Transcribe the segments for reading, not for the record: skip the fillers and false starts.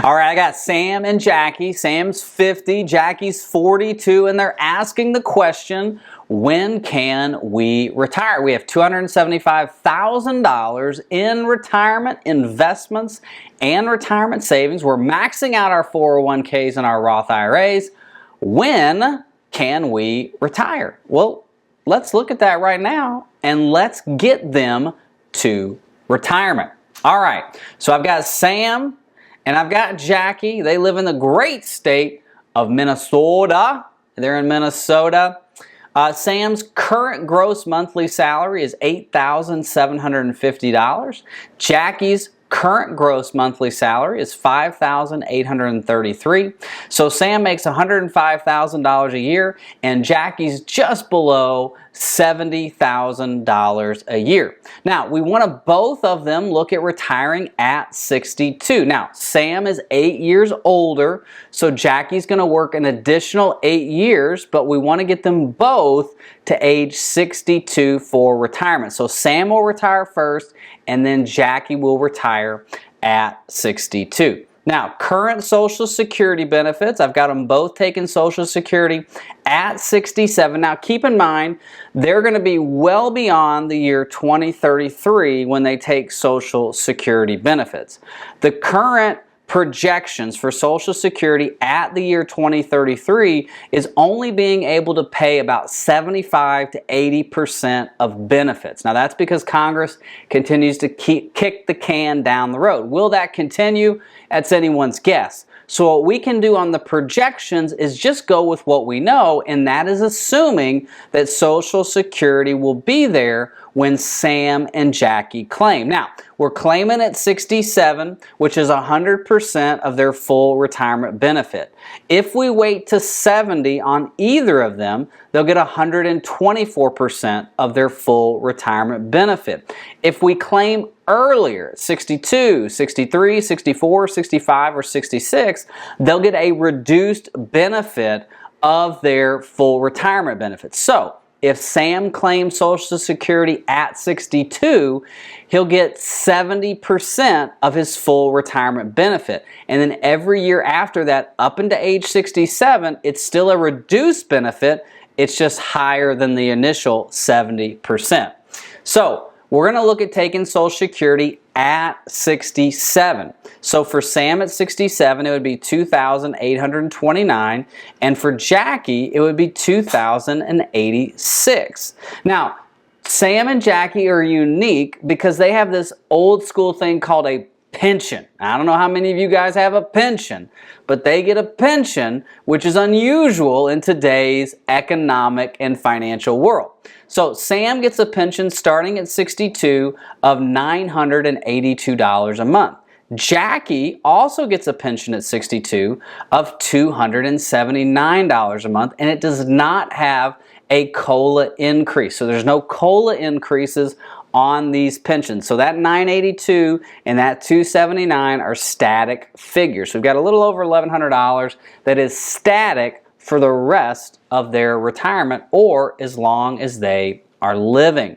All right, I got Sam and Jackie. Sam's 50, Jackie's 42, and they're asking the question, when can we retire? We have $275,000 in retirement investments and retirement savings. We're maxing out our 401ks and our Roth IRAs. When can we retire? Well, let's look at that right now and let's get them to retirement. All right, so I've got Sam and I've got Jackie. They live in the great state of Minnesota. They're in Minnesota. Sam's current gross monthly salary is $8,750. Jackie's current gross monthly salary is $5,833. So Sam makes $105,000 a year and Jackie's just below $70,000 a year. Now, we want to both of them look at retiring at 62. Now, Sam is 8 years older, so Jackie's going to work an additional 8 years, but we want to get them both to age 62 for retirement. So Sam will retire first, and then Jackie will retire at 62. Now, current Social Security benefits, I've got them both taking Social Security at 67. Now, keep in mind, they're going to be well beyond the year 2033 when they take Social Security benefits. The current projections for Social Security at the year 2033 is only being able to pay about 75 to 80% of benefits. Now that's because Congress continues to kick the can down the road. Will that continue? That's anyone's guess. So what we can do on the projections is just go with what we know, and that is assuming that Social Security will be there when Sam and Jackie claim. Now, we're claiming at 67, which is 100% of their full retirement benefit. If we wait to 70 on either of them, they'll get 124% of their full retirement benefit. If we claim earlier, 62, 63, 64, 65, or 66, they'll get a reduced benefit of their full retirement benefit. So, if Sam claims Social Security at 62, he'll get 70% of his full retirement benefit. And then every year after that, up into age 67, it's still a reduced benefit. It's just higher than the initial 70%. So, we're going to look at taking Social Security at 67. So for Sam at 67, it would be $2,829, and for Jackie, it would be $2,086. Now, Sam and Jackie are unique because they have this old school thing called a pension. I don't know how many of you guys have a pension, but they get a pension, which is unusual in today's economic and financial world. So Sam gets a pension starting at 62 of $982 a month. Jackie also gets a pension at 62 of $279 a month, and it does not have a COLA increase. So there's no COLA increases on these pensions. So that $982 and that $279 are static figures. So we've got a little over $1,100 that is static for the rest of their retirement, or as long as they are living.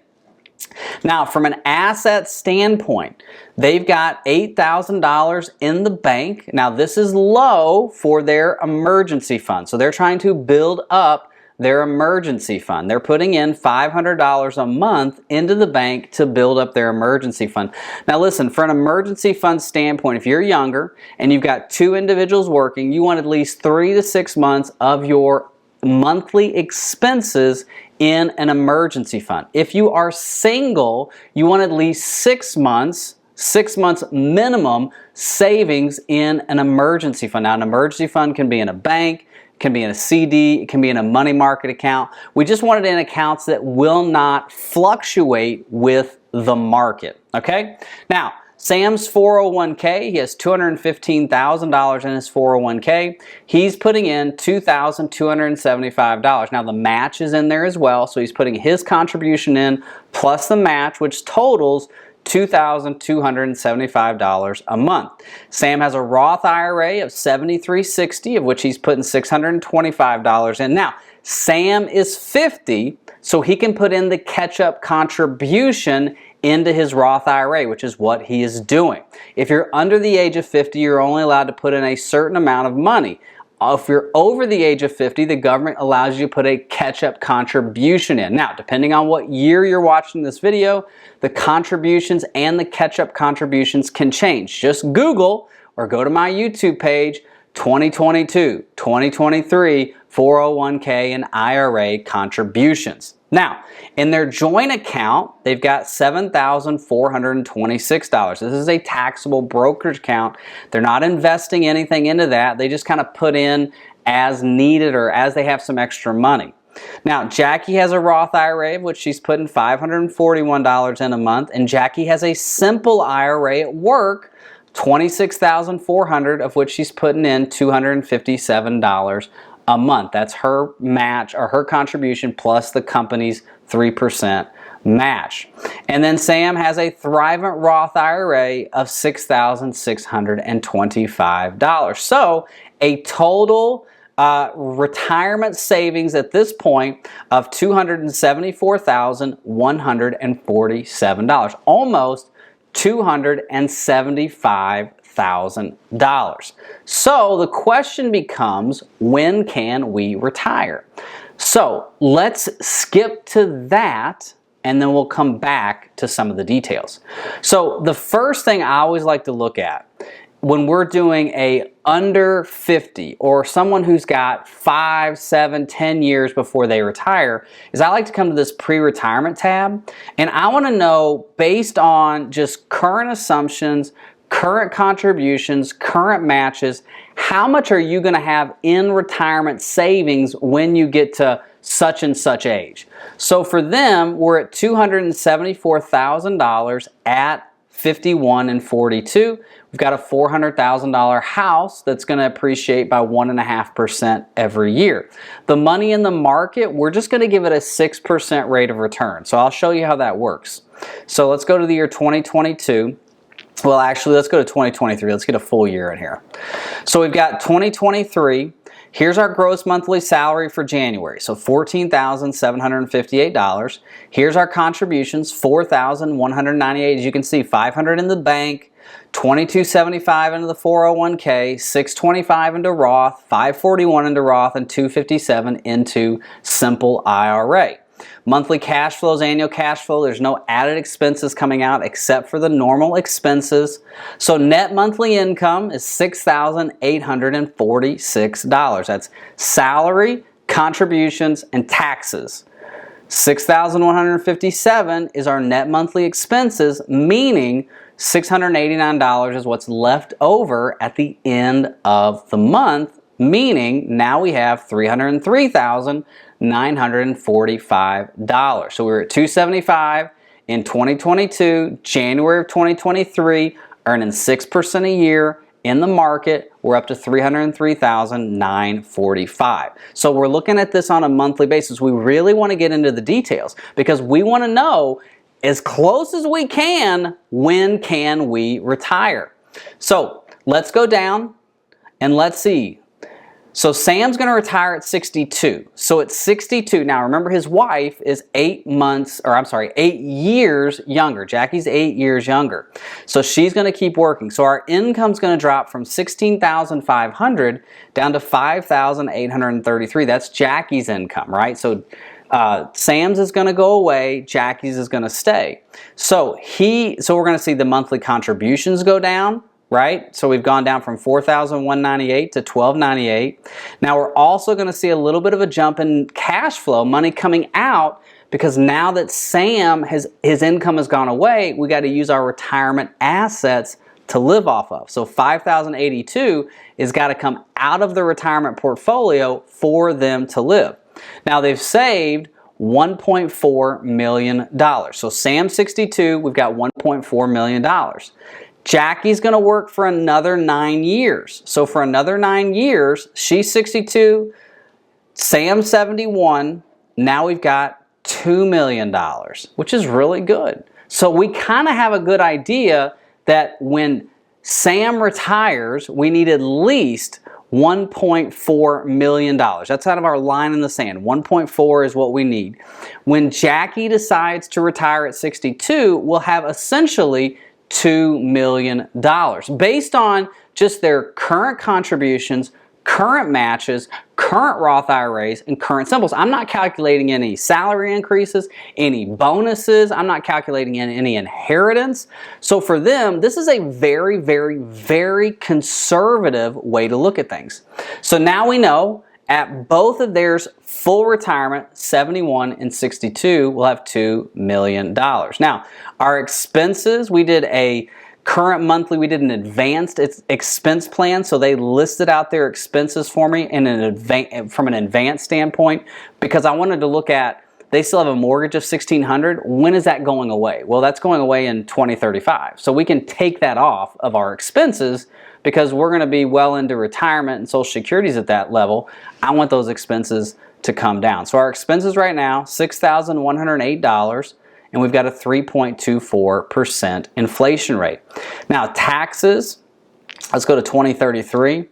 Now, from an asset standpoint, they've got $8,000 in the bank. Now, this is low for their emergency fund. So they're trying to build up their emergency fund. They're putting in $500 a month into the bank to build up their emergency fund. Now listen, for an emergency fund standpoint, if you're younger and you've got two individuals working, you want at least 3 to 6 months of your monthly expenses in an emergency fund. If you are single, you want at least 6 months minimum savings in an emergency fund. Now, an emergency fund can be in a bank, can be in a CD, it can be in a money market account. We just want it in accounts that will not fluctuate with the market, okay? Now, Sam's 401k, he has $215,000 in his 401k. He's putting in $2,275. Now, the match is in there as well, so he's putting his contribution in plus the match, which totals $2,275 a month. Sam has a Roth IRA of $7,360, of which he's putting $625 in. Now, Sam is 50, so he can put in the catch-up contribution into his Roth IRA, which is what he is doing. If you're under the age of 50, you're only allowed to put in a certain amount of money. If you're over the age of 50, the government allows you to put a catch-up contribution in. Now, depending on what year you're watching this video, the contributions and the catch-up contributions can change. Just Google or go to my YouTube page, 2022, 2023, 401k and IRA contributions. Now, in their joint account, they've got $7,426. This is a taxable brokerage account. They're not investing anything into that. They just kind of put in as needed or as they have some extra money. Now, Jackie has a Roth IRA, of which she's putting $541 in a month, and Jackie has a simple IRA at work, $26,400, of which she's putting in $257 a month. That's her match or her contribution plus the company's 3% match. And then Sam has a Thrivent Roth IRA of $6,625. So a total retirement savings at this point of $274,147, almost $275,000. So the question becomes, when can we retire? So let's skip to that and then we'll come back to some of the details. So the first thing I always like to look at when we're doing a under 50 or someone who's got 5, 7, 10 years before they retire is I like to come to this pre-retirement tab, and I want to know, based on just current assumptions, current contributions, current matches, how much are you going to have in retirement savings when you get to such and such age. So for them, we're at $274,000 at 51 and 42. We've got a $400,000 house that's going to appreciate by 1.5% every year. The money in the market, we're just going to give it a 6% rate of return. So I'll show you how that works. So let's go to the year 2022. Well, actually, let's go to 2023. Let's get a full year in here. So we've got 2023. Here's our gross monthly salary for January, so $14,758. Here's our contributions, $4,198. As you can see, $500 in the bank, $2,275 into the 401k, $625 into Roth, $541 into Roth, and $257 into simple IRA. Monthly cash flows, annual cash flow, there's no added expenses coming out except for the normal expenses. So net monthly income is $6,846. That's salary, contributions, and taxes. $6,157 is our net monthly expenses, meaning $689 is what's left over at the end of the month, meaning now we have $303,945. So we were at $275 in 2022, January of 2023, earning 6% a year in the market. We're up to $303,945. So we're looking at this on a monthly basis. We really want to get into the details because we want to know, as close as we can, when can we retire? So let's go down and let's see. So Sam's going to retire at 62. So at 62, now remember his wife is 8 years younger. Jackie's 8 years younger. So she's going to keep working. So our income's going to drop from $16,500 down to $5,833. That's Jackie's income, right? So Sam's is going to go away, Jackie's is going to stay. So we're going to see the monthly contributions go down. Right? So we've gone down from $4,198 to $1,298. Now we're also going to see a little bit of a jump in cash flow, money coming out, because now that Sam his income has gone away, we got to use our retirement assets to live off of. So $5,082 is got to come out of the retirement portfolio for them to live. Now they've saved $1.4 million. So Sam's 62, we've got $1.4 million. Jackie's going to work for another 9 years. So for another 9 years, she's 62, Sam's 71. Now we've got $2 million, which is really good. So we kind of have a good idea that when Sam retires, we need at least $1.4 million. That's out of our line in the sand. 1.4 is what we need. When Jackie decides to retire at 62, we'll have essentially $2 million based on just their current contributions, current matches, current Roth IRAs, and current symbols. I'm not calculating any salary increases, any bonuses. I'm not calculating any inheritance. So for them, this is a very, very, very conservative way to look at things. So now we know at both of theirs full retirement, 71 and 62, we'll have $2 million. Now, our expenses, we did a current monthly, we did an advanced expense plan, so they listed out their expenses for me from an advanced standpoint, because I wanted to look at, they still have a mortgage of $1,600. When is that going away? Well, that's going away in 2035. So we can take that off of our expenses because we're going to be well into retirement and Social Security's at that level. I want those expenses to come down. So our expenses right now, $6,108. And we've got a 3.24% inflation rate. Now taxes, let's go to 2033.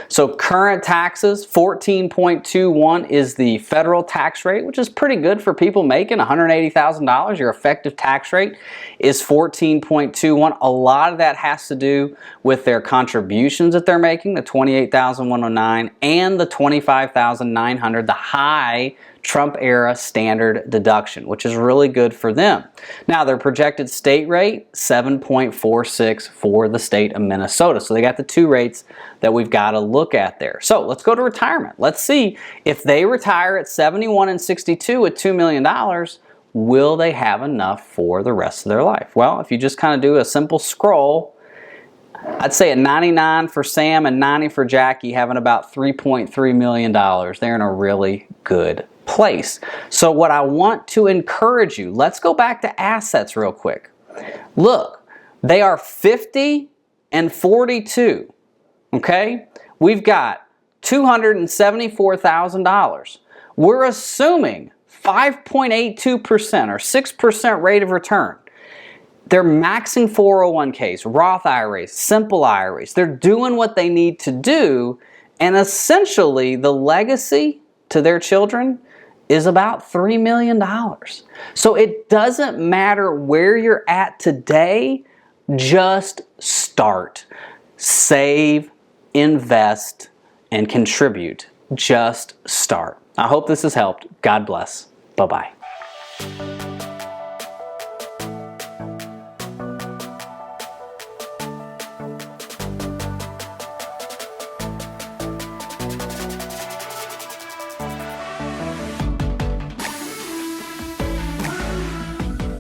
So current taxes, 14.21 is the federal tax rate, which is pretty good for people making $180,000. Your effective tax rate is 14.21. A lot of that has to do with their contributions that they're making, the $28,109 and the $25,900, the high Trump era standard deduction, which is really good for them. Now their projected state rate, 7.46 for the state of Minnesota. So they got the two rates that we've got to look at there. So let's go to retirement. Let's see if they retire at 71 and 62 with $2 million, will they have enough for the rest of their life? Well, if you just kind of do a simple scroll, I'd say at 99 for Sam and 90 for Jackie, having about $3.3 million. They're in a really good place. So what I want to encourage you, let's go back to assets real quick. Look, they are 50 and 42. Okay? We've got $274,000. We're assuming 5.82% or 6% rate of return. They're maxing 401ks, Roth IRAs, simple IRAs. They're doing what they need to do, and essentially the legacy to their children is about $3 million. So it doesn't matter where you're at today, just start. Save, invest, and contribute. Just start. I hope this has helped. God bless. Bye-bye.